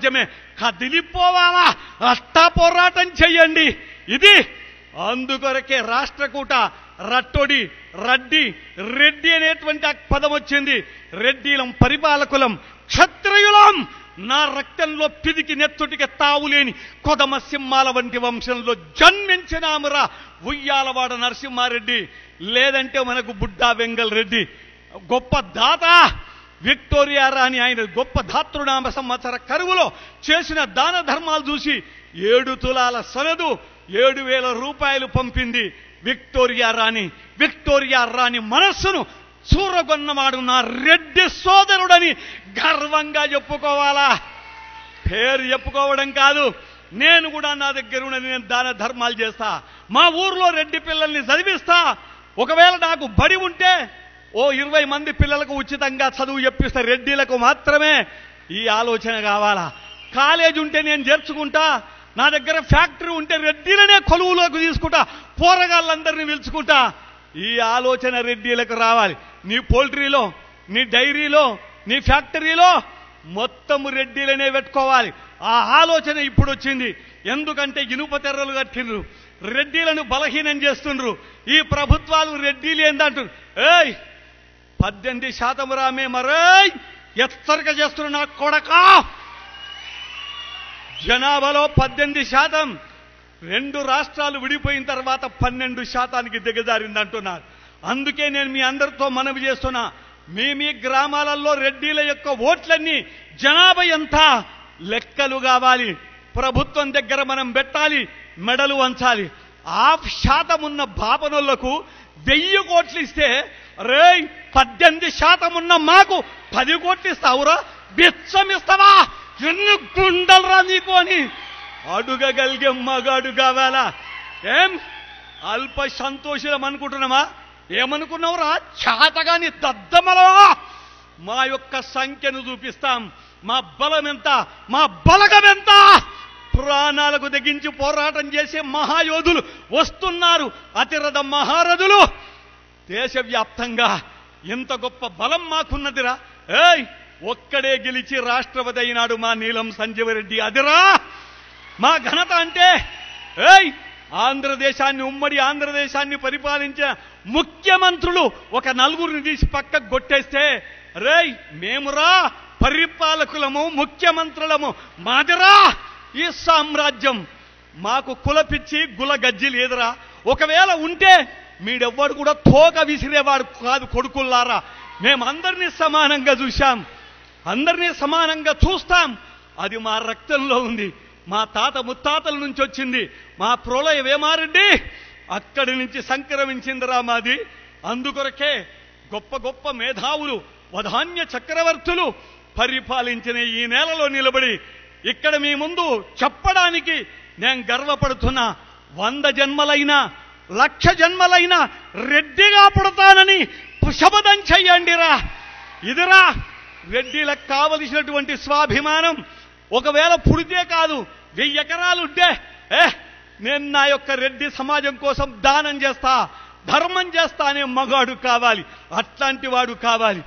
సామ్రాజ్యమే కదిలిపోవాలా, అట్టా పోరాటం చెయ్యండి. ఇది అందుకొరకే రాష్ట్రకూట, రట్టొడి, రడ్డి, రెడ్డి అనేటువంటి పదం వచ్చింది. రెడ్డిలం, పరిపాలకులం, క్షత్రియులం. నా రక్తంలో పిదికి నెత్తుటికి తావులేని కొదమ సింహాల వంటి వంశంలో జన్మించినామురా ఉయ్యాలవాడ నరసింహారెడ్డి, లేదంటే మనకు బుడ్డా వెంగల్ రెడ్డి. గొప్ప దాత విక్టోరియా రాణి, ఆయన గొప్ప ధాతృనామ సంవత్సర కరువులో చేసిన దాన ధర్మాలు చూసి 7 తులాల సనదు 7,000 రూపాయలు పంపింది విక్టోరియా రాణి. విక్టోరియా రాణి మనస్సును చూరగొన్నవాడు నా రెడ్డి సోదరుడని గర్వంగా చెప్పుకోవాలా. పేరు చెప్పుకోవడం కాదు, నేను కూడా నా దగ్గర ఉన్నది నేను దాన ధర్మాలు చేస్తా. మా ఊర్లో రెడ్డి పిల్లల్ని చదివిస్తా. ఒకవేళ నాకు బడి ఉంటే 20 మంది పిల్లలకు ఉచితంగా చదువు చెప్పిస్తా. రెడ్డిలకు మాత్రమే ఈ ఆలోచన కావాలా. కాలేజ్ ఉంటే నేను చేర్చుకుంటా. నా దగ్గర ఫ్యాక్టరీ ఉంటే రెడ్డిలనే కొలువులోకి తీసుకుంటా, పోరగాళ్ళందరినీ పిలుచుకుంటా. ఈ ఆలోచన రెడ్డిలకు రావాలి. నీ పోల్ట్రీలో, నీ డైరీలో, నీ ఫ్యాక్టరీలో మొత్తం రెడ్డిలనే పెట్టుకోవాలి. ఆ ఆలోచన ఇప్పుడు వచ్చింది. ఎందుకంటే ఇనుప తెర్రలు కట్టిండ్రు, రెడ్డిలను బలహీనం చేస్తుండ్రు. ఈ ప్రభుత్వాలు రెడ్డిలు ఏందంటారు, 18% రామే మరై హెచ్చరిక చేస్తున్న నా కొడకా. జనాభాలో 18%, 2 రాష్ట్రాలు విడిపోయిన తర్వాత 12% దిగజారిందంటున్నారు. అందుకే నేను మీ అందరితో మనవి చేస్తున్నా, మీ గ్రామాలలో రెడ్డిల యొక్క ఓట్లన్నీ జనాభా ఎంత లెక్కలు కావాలి. ప్రభుత్వం దగ్గర మనం పెట్టాలి, మెడలు వంచాలి. 1% ఉన్న బాపనోళ్లకు 1000 కోట్లు ఇస్తే, 18% ఉన్న మాకు 10 కోట్లు ఇస్తావురా, బిచ్చమిస్తావా, ఎన్ని గుండలరా నీకు అని అడుగగలిగే మగాడు కావాలా. ఏం అల్ప సంతోషం అనుకుంటున్నామా? ఏమనుకున్నావురా చాతగాని దద్దమలా. మా యొక్క సంఖ్యను చూపిస్తాం, మా బలం ఎంత, మా బలగం ఎంత. ప్రాణాలకు తెగించి పోరాటం చేసే మహాయోధులు వస్తున్నారు, అతిరథ మహారథులు. దేశవ్యాప్తంగా ఇంత గొప్ప బలం మాకున్నదిరా. ఒక్కడే గెలిచి రాష్ట్రపతి అయినాడు మా నీలం సంజీవరెడ్డి. అదిరా మా ఘనత అంటే. ఆంధ్రదేశాన్ని, ఉమ్మడి ఆంధ్రదేశాన్ని పరిపాలించిన ముఖ్యమంత్రులు ఒక 4 తీసి పక్కకు కొట్టేస్తే, మేమురా పరిపాలకులము, ముఖ్యమంత్రులము, మాదిరా ఈ సామ్రాజ్యం. మాకు కులపిచ్చి గులగజ్జి లేదురా. ఒకవేళ ఉంటే మీడెవ్వడు కూడా తోక విసిరేవాడు కాదు కొడుకుల్లారా. మేమందరినీ సమానంగా చూశాం, అందరినీ సమానంగా చూస్తాం. అది మా రక్తంలో ఉంది, మా తాత ముత్తాతల నుంచి వచ్చింది. మా ప్రోలయ వేమారెడ్డి అక్కడి నుంచి సంక్రమించిందిరా మాది. అందుకొరకే గొప్ప గొప్ప మేధావులు, వధాన్య చక్రవర్తులు పరిపాలించిన ఈ నేలలో నిలబడి ఇక్కడ మీ ముందు చెప్పడానికి నేను గర్వపడుతున్నా. 100 జన్మలైనా 1,00,000 జన్మలైనా రెడ్డిగా పుడతానని శపథం చెయ్యండిరా. ఇదిరా రెడ్డిలకు కావలసినటువంటి స్వాభిమానం. ఒకవేళ పుడితే కాదు, 1000 ఎకరాలు ఉంటే నేను నా యొక్క రెడ్డి సమాజం కోసం దానం చేస్తా, ధర్మం చేస్తా అనే మగాడు కావాలి. అట్లాంటి వాడు కావాలి.